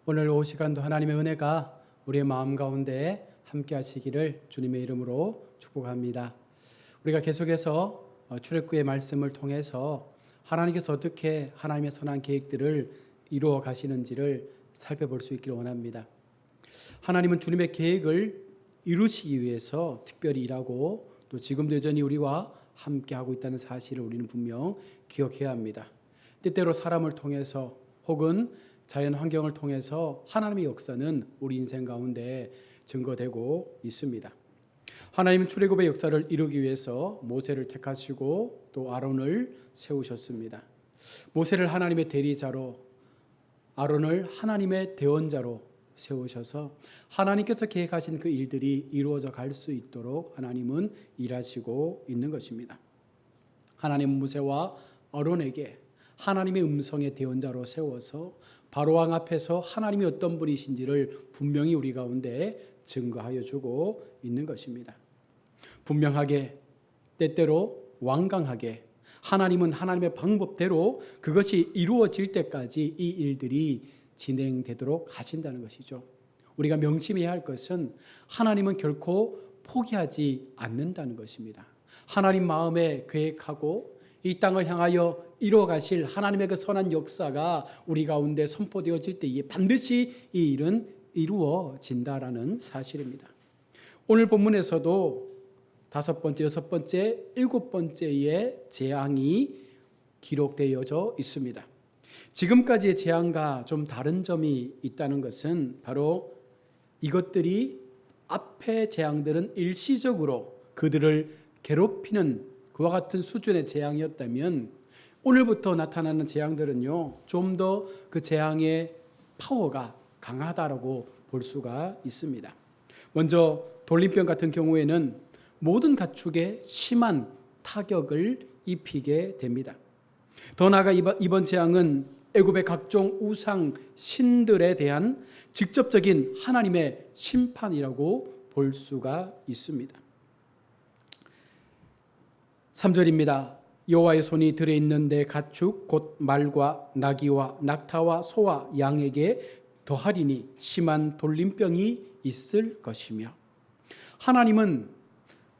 오늘 오후 시간도 하나님의 은혜가 우리의 마음 가운데 함께 하시기를 주님의 이름으로 축복합니다. 우리가 계속해서 출애굽의 말씀을 통해서 하나님께서 어떻게 하나님의 선한 계획들을 이루어 가시는지를 살펴볼 수 있기를 원합니다. 하나님은 주님의 계획을 이루시기 위해서 특별히 일하고 또 지금도 여전히 우리와 함께하고 있다는 사실을 우리는 분명 기억해야 합니다. 때때로 사람을 통해서 혹은 자연 환경을 통해서 하나님의 역사는 우리 인생 가운데 증거되고 있습니다. 하나님은 출애굽의 역사를 이루기 위해서 모세를 택하시고 또 아론을 세우셨습니다. 모세를 하나님의 대리자로, 아론을 하나님의 대언자로 세우셔서 하나님께서 계획하신 그 일들이 이루어져 갈 수 있도록 하나님은 일하시고 있는 것입니다. 하나님은 모세와 아론에게 하나님의 음성의 대언자로 세워서 바로왕 앞에서 하나님이 어떤 분이신지를 분명히 우리 가운데 증거하여 주고 있는 것입니다. 분명하게 때때로 완강하게 하나님은 하나님의 방법대로 그것이 이루어질 때까지 이 일들이 진행되도록 하신다는 것이죠. 우리가 명심해야 할 것은 하나님은 결코 포기하지 않는다는 것입니다. 하나님 마음에 계획하고 이 땅을 향하여 이루어가실 하나님의 그 선한 역사가 우리 가운데 선포되어질 때에 반드시 이 일은 이루어진다라는 사실입니다. 오늘 본문에서도 5번째, 6번째, 7번째의 재앙이 기록되어져 있습니다. 지금까지의 재앙과 좀 다른 점이 있다는 것은 바로 이것들이 앞의 재앙들은 일시적으로 그들을 괴롭히는 그와 같은 수준의 재앙이었다면 오늘부터 나타나는 재앙들은요, 좀 더 그 재앙의 파워가 강하다라고 볼 수가 있습니다. 먼저 돌림병 같은 경우에는 모든 가축에 심한 타격을 입히게 됩니다. 더 나아가 이번 재앙은 애굽의 각종 우상 신들에 대한 직접적인 하나님의 심판이라고 볼 수가 있습니다. 3절입니다. 여호와의 손이 들에 있는 내 가축 곧 말과 나귀와 낙타와 소와 양에게 더하리니 심한 돌림병이 있을 것이며, 하나님은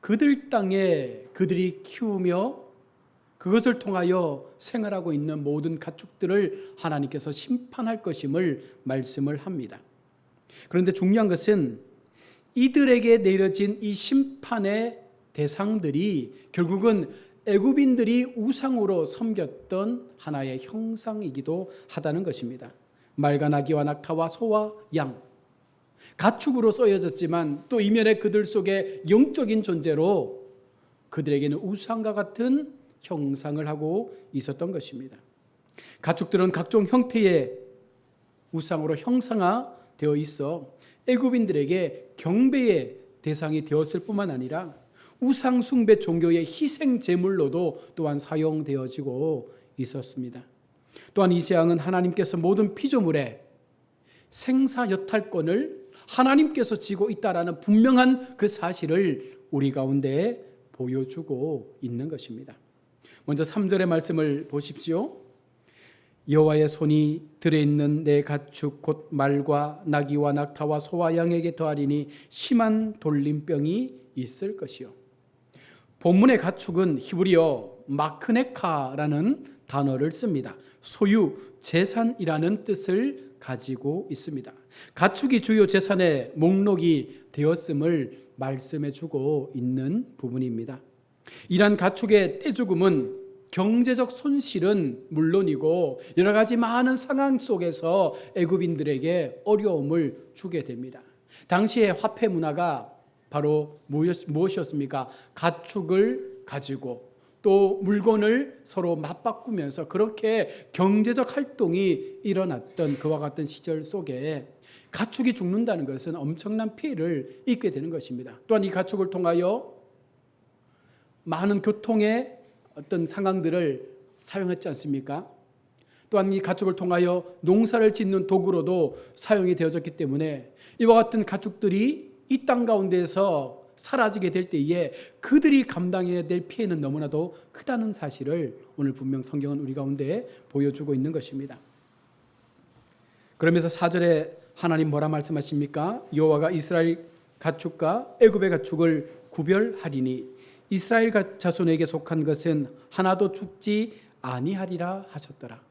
그들 땅에 그들이 키우며 그것을 통하여 생활하고 있는 모든 가축들을 하나님께서 심판할 것임을 말씀을 합니다. 그런데 중요한 것은 이들에게 내려진 이 심판의 대상들이 결국은 애굽인들이 우상으로 섬겼던 하나의 형상이기도 하다는 것입니다. 말과 나귀와 낙타와 소와 양, 가축으로 쓰여졌지만 또 이면에 그들 속에 영적인 존재로 그들에게는 우상과 같은 형상을 하고 있었던 것입니다. 가축들은 각종 형태의 우상으로 형상화되어 있어 애굽인들에게 경배의 대상이 되었을 뿐만 아니라 우상 숭배 종교의 희생 제물로도 또한 사용되어지고 있었습니다. 또한 이 재앙은 하나님께서 모든 피조물의 생사 여탈권을 하나님께서 지고 있다라는 분명한 그 사실을 우리 가운데 보여주고 있는 것입니다. 먼저 3절의 말씀을 보십시오. 여호와의 손이 들에 있는 내 가축 곧 말과 나귀와 낙타와 소와 양에게 더하리니 심한 돌림병이 있을 것이요. 본문의 가축은 히브리어 마크네카라는 단어를 씁니다. 소유, 재산이라는 뜻을 가지고 있습니다. 가축이 주요 재산의 목록이 되었음을 말씀해 주고 있는 부분입니다. 이러한 가축의 떼죽음은 경제적 손실은 물론이고 여러 가지 많은 상황 속에서 애굽인들에게 어려움을 주게 됩니다. 당시의 화폐 문화가 바로 무엇이었습니까? 가축을 가지고 또 물건을 서로 맞바꾸면서 그렇게 경제적 활동이 일어났던 그와 같은 시절 속에 가축이 죽는다는 것은 엄청난 피해를 입게 되는 것입니다. 또한 이 가축을 통하여 많은 교통의 어떤 상황들을 사용했지 않습니까? 또한 이 가축을 통하여 농사를 짓는 도구로도 사용이 되어졌기 때문에 이와 같은 가축들이 이 땅 가운데에서 사라지게 될 때에 그들이 감당해야 될 피해는 너무나도 크다는 사실을 오늘 분명 성경은 우리 가운데 보여주고 있는 것입니다. 그러면서 4절에 하나님 뭐라 말씀하십니까? 여호와가 이스라엘 가축과 애굽의 가축을 구별하리니 이스라엘 자손에게 속한 것은 하나도 죽지 아니하리라 하셨더라.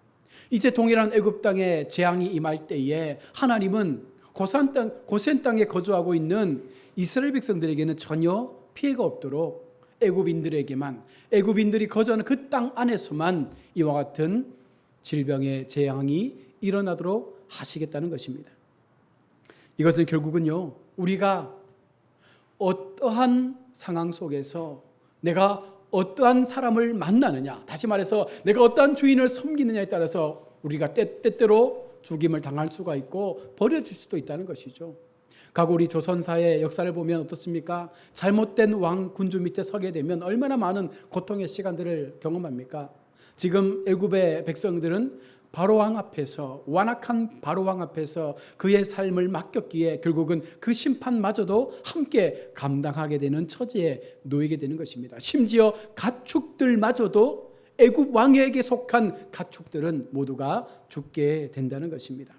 이제 동일한 애굽 땅에 재앙이 임할 때에 하나님은 고센 땅에 거주하고 있는 이스라엘 백성들에게는 전혀 피해가 없도록 애굽인들에게만, 애굽인들이 거주하는 그 땅 안에서만 이와 같은 질병의 재앙이 일어나도록 하시겠다는 것입니다. 이것은 결국은요, 우리가 어떠한 상황 속에서 내가 어떠한 사람을 만나느냐, 다시 말해서 내가 어떠한 주인을 섬기느냐에 따라서 우리가 때때로 죽임을 당할 수가 있고 버려질 수도 있다는 것이죠. 과거 우리 조선사의 역사를 보면 어떻습니까? 잘못된 왕 군주 밑에 서게 되면 얼마나 많은 고통의 시간들을 경험합니까? 지금 애굽의 백성들은 바로왕 앞에서, 완악한 바로왕 앞에서 그의 삶을 맡겼기에 결국은 그 심판마저도 함께 감당하게 되는 처지에 놓이게 되는 것입니다. 심지어 가축들마저도 애굽 왕에게 속한 가축들은 모두가 죽게 된다는 것입니다.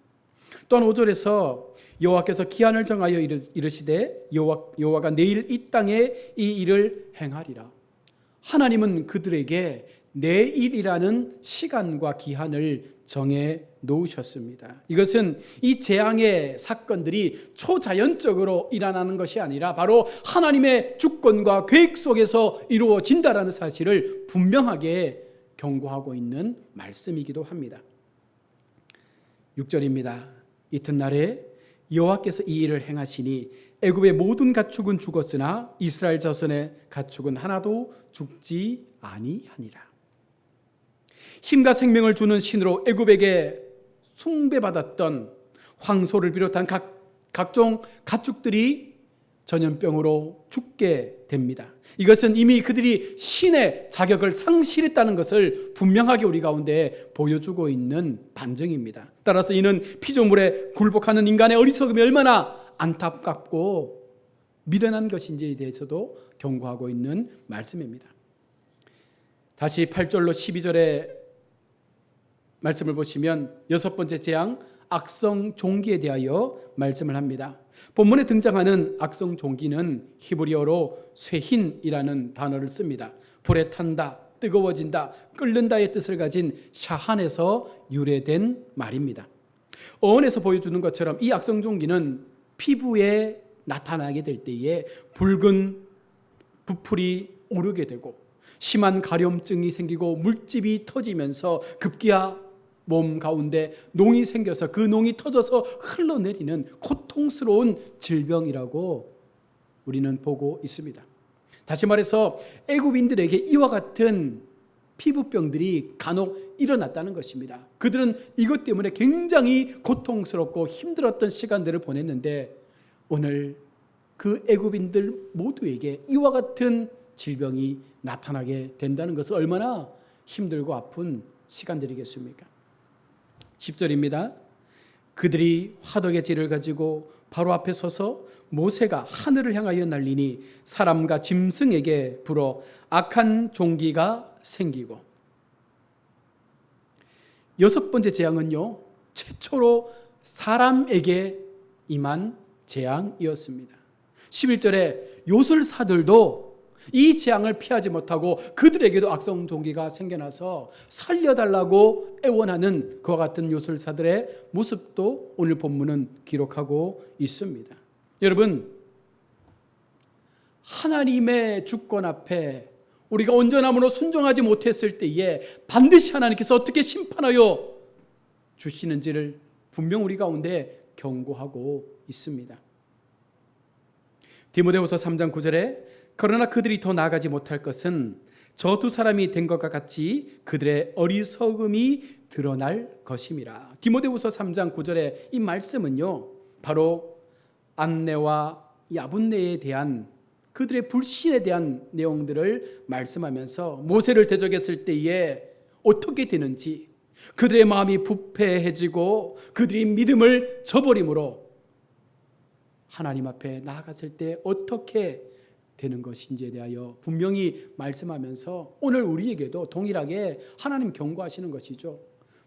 또한 5절에서 여호와께서 기한을 정하여 이르시되 여호와가 내일 이 땅에 이 일을 행하리라. 하나님은 그들에게 내일이라는 시간과 기한을 정해 놓으셨습니다. 이것은 이 재앙의 사건들이 초자연적으로 일어나는 것이 아니라 바로 하나님의 주권과 계획 속에서 이루어진다라는 사실을 분명하게 경고하고 있는 말씀이기도 합니다. 6절입니다. 이튿날에 여호와께서 이 일을 행하시니 애굽의 모든 가축은 죽었으나 이스라엘 자손의 가축은 하나도 죽지 아니하니라. 힘과 생명을 주는 신으로 애굽에게 숭배받았던 황소를 비롯한 각종 가축들이 전염병으로 죽게 됩니다. 이것은 이미 그들이 신의 자격을 상실했다는 것을 분명하게 우리 가운데 보여주고 있는 반증입니다. 따라서 이는 피조물에 굴복하는 인간의 어리석음이 얼마나 안타깝고 미련한 것인지에 대해서도 경고하고 있는 말씀입니다. 다시 8절로 12절의 말씀을 보시면 여섯 번째 재앙 악성 종기에 대하여 말씀을 합니다. 본문에 등장하는 악성 종기는 히브리어로 쇠힌이라는 단어를 씁니다. 불에 탄다, 뜨거워진다, 끓는다의 뜻을 가진 샤한에서 유래된 말입니다. 어원에서 보여주는 것처럼 이 악성 종기는 피부에 나타나게 될 때에 붉은 부풀이 오르게 되고 심한 가려움증이 생기고 물집이 터지면서 급기야 몸 가운데 농이 생겨서 그 농이 터져서 흘러내리는 고통스러운 질병이라고 우리는 보고 있습니다. 다시 말해서 애굽인들에게 이와 같은 피부병들이 간혹 일어났다는 것입니다. 그들은 이것 때문에 굉장히 고통스럽고 힘들었던 시간들을 보냈는데 오늘 그 애굽인들 모두에게 이와 같은 질병이 나타나게 된다는 것은 얼마나 힘들고 아픈 시간들이겠습니까? 10절입니다. 그들이 화덕의 질을 가지고 바로 앞에 서서 모세가 하늘을 향하여 날리니 사람과 짐승에게 불어 악한 종기가 생기고, 여섯 번째 재앙은요, 최초로 사람에게 임한 재앙이었습니다. 11절에 요술사들도 이 재앙을 피하지 못하고 그들에게도 악성 종기가 생겨나서 살려달라고 애원하는 그와 같은 요술사들의 모습도 오늘 본문은 기록하고 있습니다. 여러분, 하나님의 주권 앞에 우리가 온전함으로 순종하지 못했을 때에 반드시 하나님께서 어떻게 심판하여 주시는지를 분명 우리 가운데 경고하고 있습니다. 디모데후서 3장 9절에 그러나 그들이 더 나아가지 못할 것은 저 두 사람이 된 것과 같이 그들의 어리석음이 드러날 것임이라. 디모데후서 3장 9절의 이 말씀은요, 바로 안내와 야분내에 대한 그들의 불신에 대한 내용들을 말씀하면서 모세를 대적했을 때에 어떻게 되는지, 그들의 마음이 부패해지고 그들이 믿음을 저버림으로 하나님 앞에 나아갔을 때 어떻게 되는 것인지에 대하여 분명히 말씀하면서 오늘 우리에게도 동일하게 하나님 경고하시는 것이죠.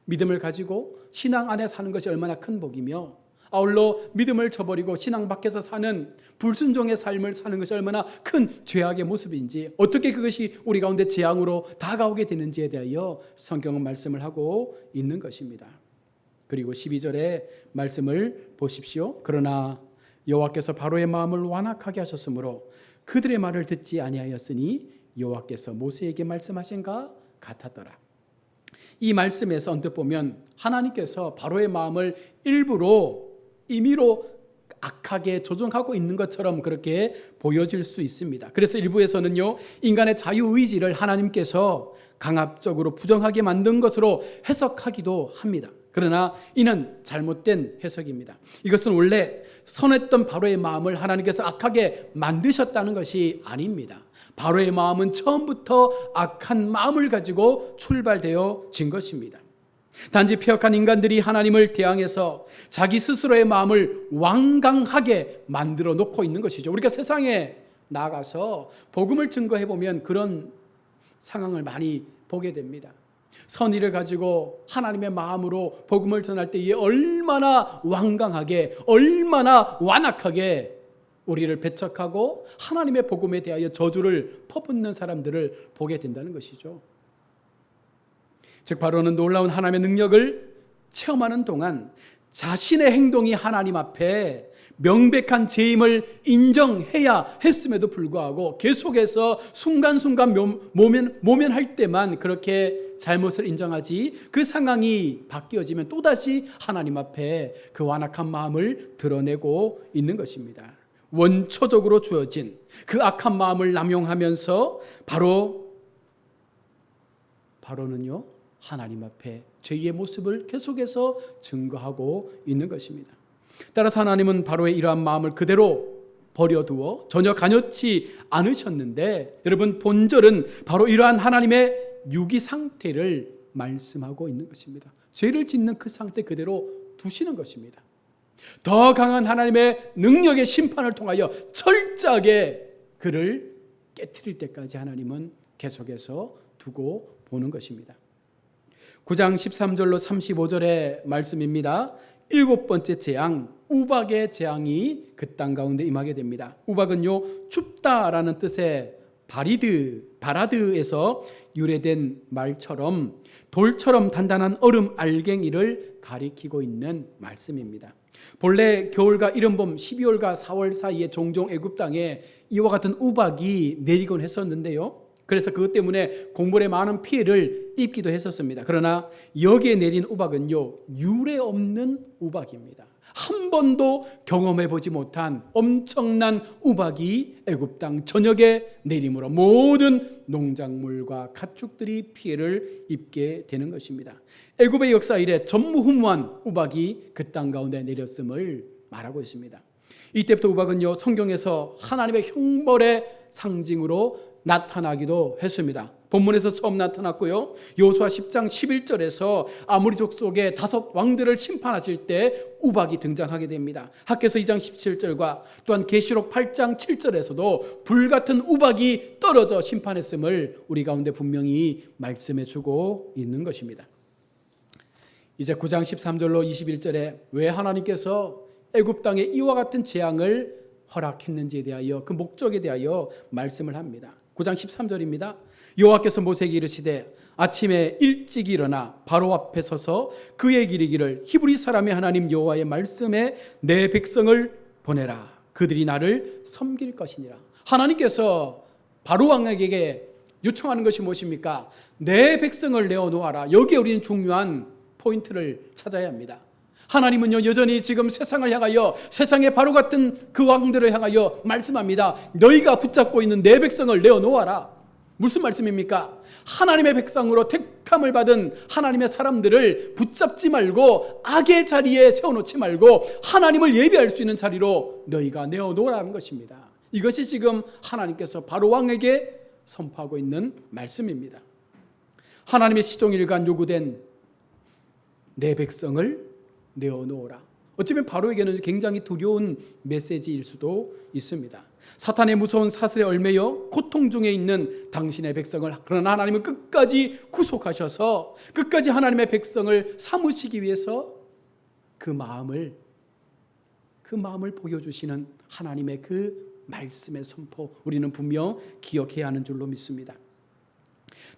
믿음을 가지고 신앙 안에 사는 것이 얼마나 큰 복이며 아울러 믿음을 저버리고 신앙 밖에서 사는 불순종의 삶을 사는 것이 얼마나 큰 죄악의 모습인지, 어떻게 그것이 우리 가운데 재앙으로 다가오게 되는지에 대하여 성경은 말씀을 하고 있는 것입니다. 그리고 12절의 말씀을 보십시오. 그러나 여호와께서 바로의 마음을 완악하게 하셨으므로 그들의 말을 듣지 아니하였으니 여호와께서 모세에게 말씀하신가 같았더라. 이 말씀에서 언뜻 보면 하나님께서 바로의 마음을 일부러 임의로 악하게 조종하고 있는 것처럼 그렇게 보여질 수 있습니다. 그래서 일부에서는요, 인간의 자유의지를 하나님께서 강압적으로 부정하게 만든 것으로 해석하기도 합니다. 그러나 이는 잘못된 해석입니다. 이것은 원래 선했던 바로의 마음을 하나님께서 악하게 만드셨다는 것이 아닙니다. 바로의 마음은 처음부터 악한 마음을 가지고 출발되어진 것입니다. 단지 폐역한 인간들이 하나님을 대항해서 자기 스스로의 마음을 완강하게 만들어 놓고 있는 것이죠. 우리가 세상에 나가서 복음을 증거해 보면 그런 상황을 많이 보게 됩니다. 선의를 가지고 하나님의 마음으로 복음을 전할 때 이에 얼마나 완강하게, 얼마나 완악하게 우리를 배척하고 하나님의 복음에 대하여 저주를 퍼붓는 사람들을 보게 된다는 것이죠. 즉 바로는 놀라운 하나님의 능력을 체험하는 동안 자신의 행동이 하나님 앞에 명백한 죄임을 인정해야 했음에도 불구하고 계속해서 순간순간 모면할 때만 그렇게 잘못을 인정하지, 그 상황이 바뀌어지면 또다시 하나님 앞에 그 완악한 마음을 드러내고 있는 것입니다. 원초적으로 주어진 그 악한 마음을 남용하면서 바로는요, 하나님 앞에 죄의 모습을 계속해서 증거하고 있는 것입니다. 따라서 하나님은 바로의 이러한 마음을 그대로 버려두어 전혀 간여치 않으셨는데, 여러분, 본절은 바로 이러한 하나님의 유기 상태를 말씀하고 있는 것입니다. 죄를 짓는 그 상태 그대로 두시는 것입니다. 더 강한 하나님의 능력의 심판을 통하여 철저하게 그를 깨트릴 때까지 하나님은 계속해서 두고 보는 것입니다. 9장 13절로 35절의 말씀입니다. 7번째 재앙, 우박의 재앙이 그 땅 가운데 임하게 됩니다. 우박은요, 춥다라는 뜻의 바라드에서 유래된 말처럼 돌처럼 단단한 얼음 알갱이를 가리키고 있는 말씀입니다. 본래 겨울과 이른봄 12월과 4월 사이에 종종 애굽 땅에 이와 같은 우박이 내리곤 했었는데요, 그래서 그것 때문에 곡물에 많은 피해를 입기도 했었습니다. 그러나 여기에 내린 우박은요, 유례 없는 우박입니다. 한 번도 경험해보지 못한 엄청난 우박이 애굽 땅 전역에 내림으로 모든 농작물과 가축들이 피해를 입게 되는 것입니다. 애굽의 역사 이래 전무후무한 우박이 그 땅 가운데 내렸음을 말하고 있습니다. 이때부터 우박은요, 성경에서 하나님의 형벌의 상징으로 나타나기도 했습니다. 본문에서 처음 나타났고요, 여호수아 10장 11절에서 아모리 족속의 5 왕들을 심판하실 때 우박이 등장하게 됩니다. 학개서 2장 17절과 또한 계시록 8장 7절에서도 불같은 우박이 떨어져 심판했음을 우리 가운데 분명히 말씀해 주고 있는 것입니다. 이제 9장 13절로 21절에 왜 하나님께서 애굽 땅에 이와 같은 재앙을 허락했는지에 대하여, 그 목적에 대하여 말씀을 합니다. 9장 13절입니다. 여호와께서 모세에게 이르시되 아침에 일찍 일어나 바로 앞에 서서 그에게 이르기를 히브리 사람의 하나님 여호와의 말씀에 내 백성을 보내라. 그들이 나를 섬길 것이니라. 하나님께서 바로 왕에게 요청하는 것이 무엇입니까? 내 백성을 내어놓아라. 여기에 우리는 중요한 포인트를 찾아야 합니다. 하나님은요, 여전히 지금 세상을 향하여, 세상의 바로 같은 그 왕들을 향하여 말씀합니다. 너희가 붙잡고 있는 내 백성을 내어놓아라. 무슨 말씀입니까? 하나님의 백성으로 택함을 받은 하나님의 사람들을 붙잡지 말고 악의 자리에 세워놓지 말고 하나님을 예배할 수 있는 자리로 너희가 내어놓으라는 것입니다. 이것이 지금 하나님께서 바로 왕에게 선포하고 있는 말씀입니다. 하나님의 시종일관 요구된 내 백성을 내어놓으라. 어쩌면 바로에게는 굉장히 두려운 메시지일 수도 있습니다. 사탄의 무서운 사슬에 얽매여 고통 중에 있는 당신의 백성을, 그러나 하나님은 끝까지 구속하셔서 끝까지 하나님의 백성을 삼으시기 위해서 그 마음을 보여주시는 하나님의 그 말씀의 선포, 우리는 분명 기억해야 하는 줄로 믿습니다.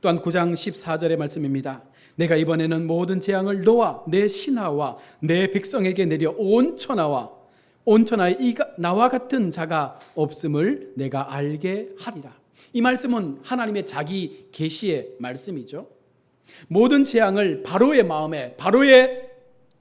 또한 9장 14절의 말씀입니다. 내가 이번에는 모든 재앙을 너와 내 신하와 내 백성에게 내려 온 천하에 나와 같은 자가 없음을 내가 알게 하리라. 이 말씀은 하나님의 자기 계시의 말씀이죠. 모든 재앙을 바로의 마음에, 바로의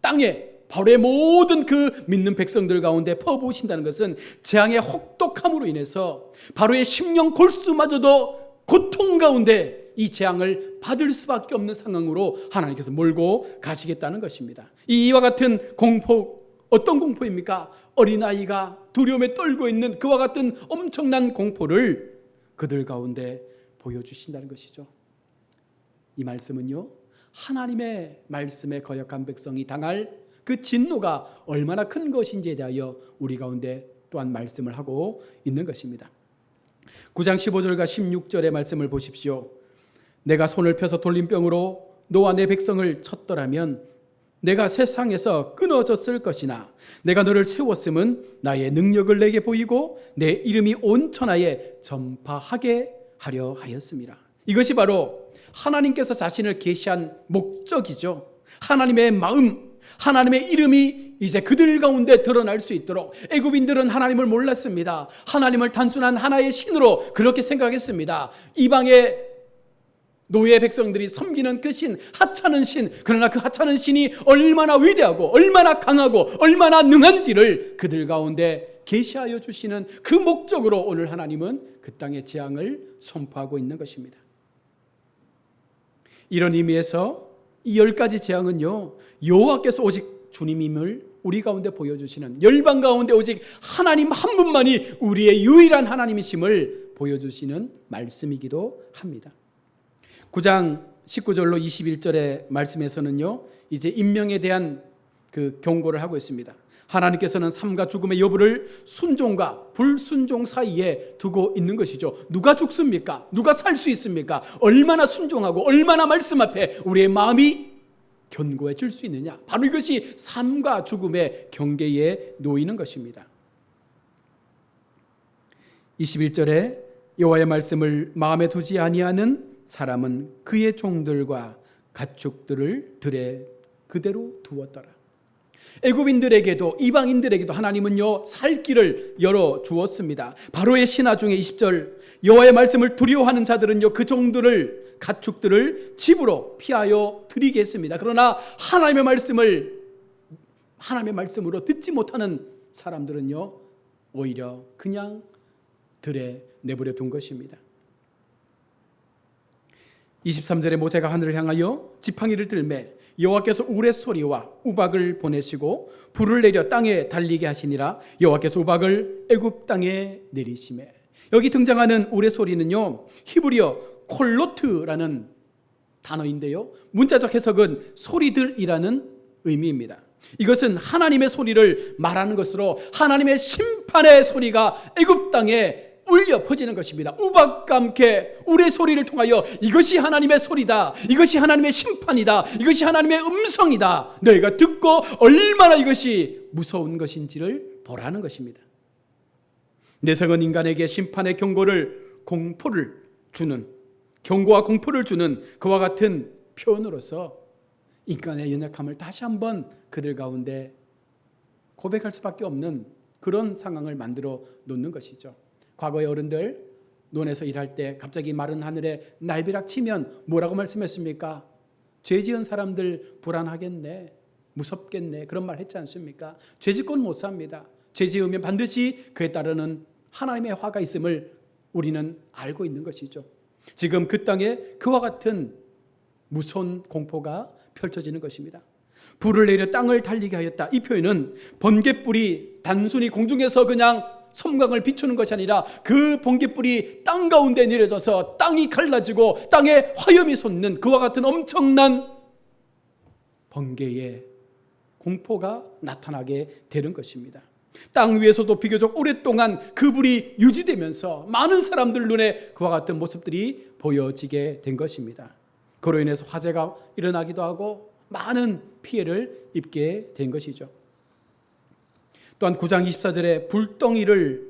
땅에, 바로의 모든 그 믿는 백성들 가운데 퍼부으신다는 것은 재앙의 혹독함으로 인해서 바로의 심령 골수마저도 고통 가운데 이 재앙을 받을 수밖에 없는 상황으로 하나님께서 몰고 가시겠다는 것입니다. 이와 같은 공포, 어떤 공포입니까? 어린아이가 두려움에 떨고 있는 그와 같은 엄청난 공포를 그들 가운데 보여주신다는 것이죠. 이 말씀은요, 하나님의 말씀에 거역한 백성이 당할 그 진노가 얼마나 큰 것인지에 대하여 우리 가운데 또한 말씀을 하고 있는 것입니다. 9장 15절과 16절의 말씀을 보십시오. 내가 손을 펴서 돌림병으로 너와 내 백성을 쳤더라면 내가 세상에서 끊어졌을 것이나 내가 너를 세웠음은 나의 능력을 내게 보이고 내 이름이 온 천하에 전파하게 하려 하였습니다. 이것이 바로 하나님께서 자신을 계시한 목적이죠. 하나님의 마음, 하나님의 이름이 이제 그들 가운데 드러날 수 있도록. 애굽인들은 하나님을 몰랐습니다. 하나님을 단순한 하나의 신으로 그렇게 생각했습니다. 이방의 노예 백성들이 섬기는 그 신, 하찮은 신, 그러나 그 하찮은 신이 얼마나 위대하고 얼마나 강하고 얼마나 능한지를 그들 가운데 계시하여 주시는 그 목적으로 오늘 하나님은 그 땅의 재앙을 선포하고 있는 것입니다. 이런 의미에서 이 10가지 재앙은요, 여호와께서 오직 주님임을 우리 가운데 보여주시는, 열방 가운데 오직 하나님 한 분만이 우리의 유일한 하나님이심을 보여주시는 말씀이기도 합니다. 9장 19절로 21절의 말씀에서는요, 이제 인명에 대한 그 경고를 하고 있습니다. 하나님께서는 삶과 죽음의 여부를 순종과 불순종 사이에 두고 있는 것이죠. 누가 죽습니까? 누가 살 수 있습니까? 얼마나 순종하고 얼마나 말씀 앞에 우리의 마음이 견고해질 수 있느냐. 바로 이것이 삶과 죽음의 경계에 놓이는 것입니다. 21절에 여호와의 말씀을 마음에 두지 아니하는 사람은 그의 종들과 가축들을 들에 그대로 두었더라. 애굽인들에게도 이방인들에게도 하나님은요, 살 길을 열어 주었습니다. 바로의 신하 중에 20절, 여호와의 말씀을 두려워하는 자들은요, 그 종들을, 가축들을 집으로 피하여 드리게 했습니다. 그러나 하나님의 말씀으로 듣지 못하는 사람들은요, 오히려 그냥 들에 내버려 둔 것입니다. 23절에 모세가 하늘을 향하여 지팡이를 들매 여호와께서 우레소리와 우박을 보내시고 불을 내려 땅에 달리게 하시니라. 여호와께서 우박을 애굽 땅에 내리시매. 여기 등장하는 우레소리는요, 히브리어 콜로트라는 단어인데요, 문자적 해석은 소리들이라는 의미입니다. 이것은 하나님의 소리를 말하는 것으로 하나님의 심판의 소리가 애굽 땅에 울려 퍼지는 것입니다. 우박과 함께 우레소리를 통하여 이것이 하나님의 소리다, 이것이 하나님의 심판이다, 이것이 하나님의 음성이다, 너희가 듣고 얼마나 이것이 무서운 것인지를 보라는 것입니다. 내성은 인간에게 심판의 경고와 공포를 주는 그와 같은 표현으로서 인간의 연약함을 다시 한번 그들 가운데 고백할 수밖에 없는 그런 상황을 만들어 놓는 것이죠. 과거의 어른들 논에서 일할 때 갑자기 마른 하늘에 날벼락 치면 뭐라고 말씀했습니까? 죄 지은 사람들 불안하겠네, 무섭겠네, 그런 말 했지 않습니까? 죄 짓고는 못 삽니다. 죄 지으면 반드시 그에 따르는 하나님의 화가 있음을 우리는 알고 있는 것이죠. 지금 그 땅에 그와 같은 무서운 공포가 펼쳐지는 것입니다. 불을 내려 땅을 달리게 하였다. 이 표현은 번갯불이 단순히 공중에서 그냥 섬광을 비추는 것이 아니라 그 번갯불이 땅 가운데 내려져서 땅이 갈라지고 땅에 화염이 솟는 그와 같은 엄청난 번개의 공포가 나타나게 되는 것입니다. 땅 위에서도 비교적 오랫동안 그 불이 유지되면서 많은 사람들 눈에 그와 같은 모습들이 보여지게 된 것입니다. 그로 인해서 화재가 일어나기도 하고 많은 피해를 입게 된 것이죠. 또한 9장 24절에 불덩이를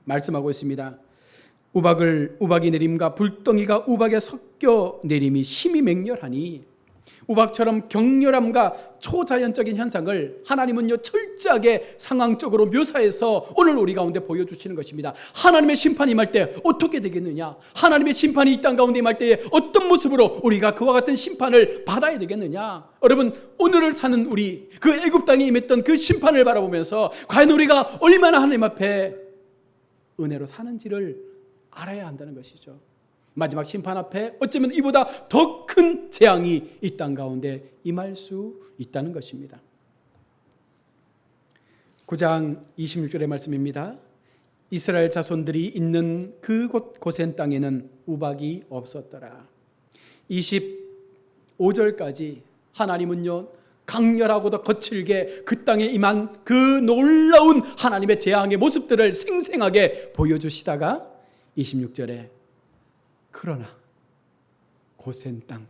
말씀하고 있습니다. 우박이 내림과 불덩이가 우박에 섞여 내림이 심히 맹렬하니, 우박처럼 격렬함과 초자연적인 현상을 하나님은요 철저하게 상황적으로 묘사해서 오늘 우리 가운데 보여주시는 것입니다. 하나님의 심판이 임할 때 어떻게 되겠느냐, 하나님의 심판이 이 땅 가운데 임할 때에 어떤 모습으로 우리가 그와 같은 심판을 받아야 되겠느냐. 여러분, 오늘을 사는 우리, 그 애굽 땅에 임했던 그 심판을 바라보면서 과연 우리가 얼마나 하나님 앞에 은혜로 사는지를 알아야 한다는 것이죠. 마지막 심판 앞에 어쩌면 이보다 더 큰 재앙이 이 땅 가운데 임할 수 있다는 것입니다. 9장 26절의 말씀입니다. 이스라엘 자손들이 있는 그곳 고센 땅에는 우박이 없었더라. 25절까지 하나님은요 강렬하고도 거칠게 그 땅에 임한 그 놀라운 하나님의 재앙의 모습들을 생생하게 보여주시다가 26절에 그러나 고센 땅,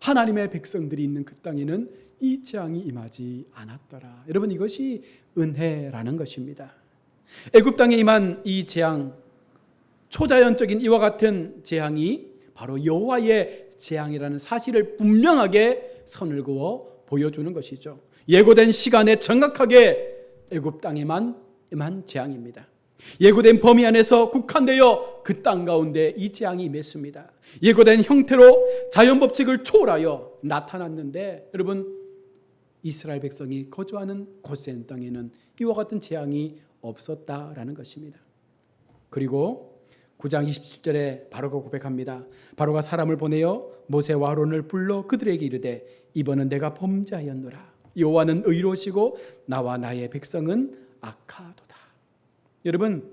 하나님의 백성들이 있는 그 땅에는 이 재앙이 임하지 않았더라. 여러분, 이것이 은혜라는 것입니다. 애굽 땅에 임한 이 재앙, 초자연적인 이와 같은 재앙이 바로 여호와의 재앙이라는 사실을 분명하게 선을 그어 보여주는 것이죠. 예고된 시간에 정확하게 애굽 땅에만 임한 재앙입니다. 예고된 범위 안에서 국한되어 그 땅 가운데 이 재앙이 임했습니다. 예고된 형태로 자연법칙을 초월하여 나타났는데, 여러분, 이스라엘 백성이 거주하는 고센 땅에는 이와 같은 재앙이 없었다라는 것입니다. 그리고 9장 27절에 바로가 고백합니다. 바로가 사람을 보내어 모세와 아론을 불러 그들에게 이르되 이번은 내가 범죄하였노라. 여호와는 의로우시고 나와 나의 백성은 악하도다. 여러분,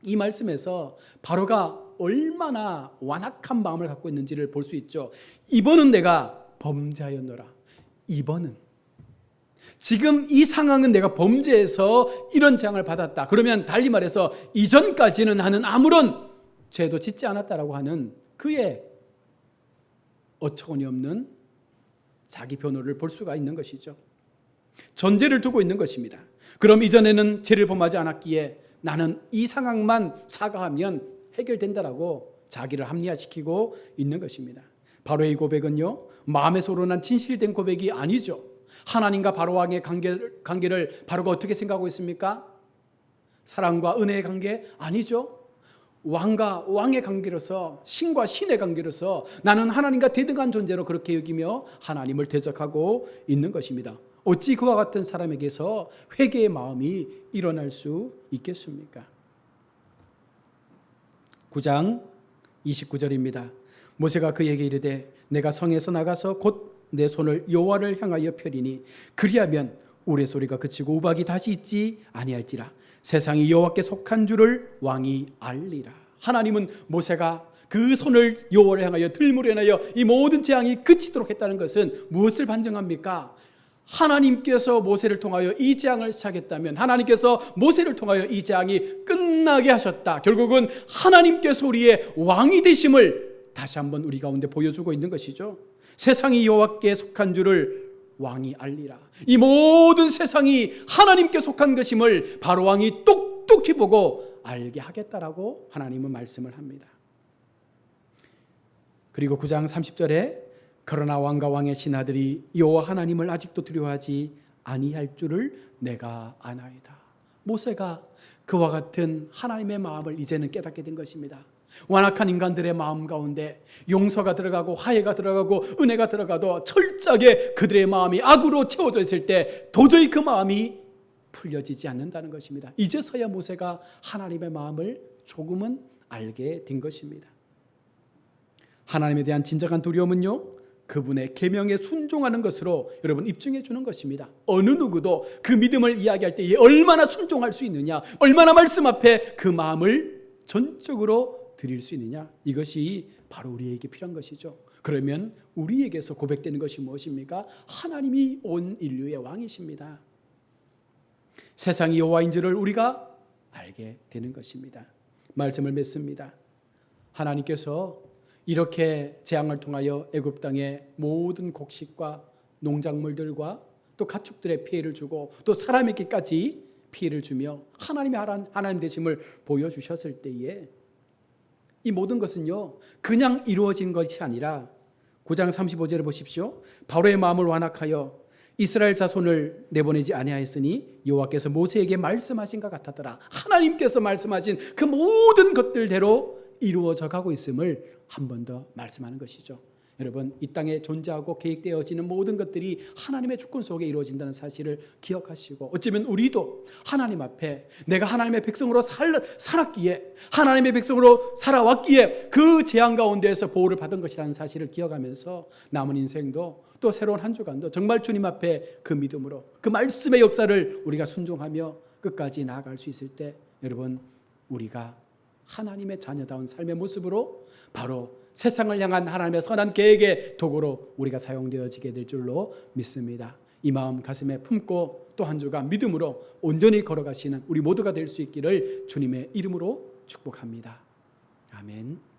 이 말씀에서 바로가 얼마나 완악한 마음을 갖고 있는지를 볼 수 있죠. 이번은 내가 범죄하였노라. 이번은, 지금 이 상황은 내가 범죄해서 이런 재앙을 받았다. 그러면 달리 말해서 이전까지는 나는 아무런 죄도 짓지 않았다라고 하는 그의 어처구니 없는 자기 변호를 볼 수가 있는 것이죠. 전제를 두고 있는 것입니다. 그럼 이전에는 죄를 범하지 않았기에 나는 이 상황만 사과하면 해결된다라고 자기를 합리화시키고 있는 것입니다. 바로의 고백은요, 마음에서 우러난 진실된 고백이 아니죠. 하나님과 바로와의 관계를 바로가 어떻게 생각하고 있습니까? 사랑과 은혜의 관계? 아니죠. 왕과 왕의 관계로서, 신과 신의 관계로서 나는 하나님과 대등한 존재로 그렇게 여기며 하나님을 대적하고 있는 것입니다. 어찌 그와 같은 사람에게서 회개의 마음이 일어날 수 있겠습니까? 9장 29절입니다. 모세가 그에게 이르되 내가 성에서 나가서 곧 내 손을 여호와를 향하여 펴리니 그리하면 우레소리가 그치고 우박이 다시 있지 아니할지라. 세상이 여호와께 속한 줄을 왕이 알리라. 하나님은 모세가 그 손을 여호와를 향하여 들물에 인하여 이 모든 재앙이 그치도록 했다는 것은 무엇을 반증합니까? 하나님께서 모세를 통하여 이 재앙을 시작했다면 하나님께서 모세를 통하여 이 재앙이 끝나게 하셨다. 결국은 하나님께서 우리의 왕이 되심을 다시 한번 우리 가운데 보여주고 있는 것이죠. 세상이 여호와께 속한 줄을 왕이 알리라. 이 모든 세상이 하나님께 속한 것임을 바로 왕이 똑똑히 보고 알게 하겠다라고 하나님은 말씀을 합니다. 그리고 9장 30절에 그러나 왕과 왕의 신하들이 여호와 하나님을 아직도 두려워하지 아니할 줄을 내가 아나이다. 모세가 그와 같은 하나님의 마음을 이제는 깨닫게 된 것입니다. 완악한 인간들의 마음 가운데 용서가 들어가고 화해가 들어가고 은혜가 들어가도 철저하게 그들의 마음이 악으로 채워져 있을 때 도저히 그 마음이 풀려지지 않는다는 것입니다. 이제서야 모세가 하나님의 마음을 조금은 알게 된 것입니다. 하나님에 대한 진정한 두려움은요, 그분의 계명에 순종하는 것으로 여러분 입증해 주는 것입니다. 어느 누구도 그 믿음을 이야기할 때에 얼마나 순종할 수 있느냐, 얼마나 말씀 앞에 그 마음을 전적으로 드릴 수 있느냐, 이것이 바로 우리에게 필요한 것이죠. 그러면 우리에게서 고백되는 것이 무엇입니까? 하나님이 온 인류의 왕이십니다. 세상이 여호와인 줄을 우리가 알게 되는 것입니다. 말씀을 맺습니다. 하나님께서 이렇게 재앙을 통하여 애굽 땅의 모든 곡식과 농작물들과 또 가축들의 피해를 주고 또 사람에게까지 피해를 주며 하나님의 하나님 되심을 보여주셨을 때에 이 모든 것은요 그냥 이루어진 것이 아니라 9장 35절을 보십시오. 바로의 마음을 완악하여 이스라엘 자손을 내보내지 아니하였으니 여호와께서 모세에게 말씀하신 것 같았더라. 하나님께서 말씀하신 그 모든 것들대로 이루어져 가고 있음을 한 번 더 말씀하는 것이죠. 여러분, 이 땅에 존재하고 계획되어지는 모든 것들이 하나님의 주권 속에 이루어진다는 사실을 기억하시고, 어쩌면 우리도 하나님 앞에 내가 하나님의 백성으로 살았기에, 하나님의 백성으로 살아왔기에 그 재앙 가운데에서 보호를 받은 것이라는 사실을 기억하면서 남은 인생도 또 새로운 한 주간도 정말 주님 앞에 그 믿음으로 그 말씀의 역사를 우리가 순종하며 끝까지 나아갈 수 있을 때, 여러분, 우리가 하나님의 자녀다운 삶의 모습으로 바로 세상을 향한 하나님의 선한 계획의 도구로 우리가 사용되어지게 될 줄로 믿습니다. 이 마음 가슴에 품고 또 한 주가 믿음으로 온전히 걸어가시는 우리 모두가 될 수 있기를 주님의 이름으로 축복합니다. 아멘.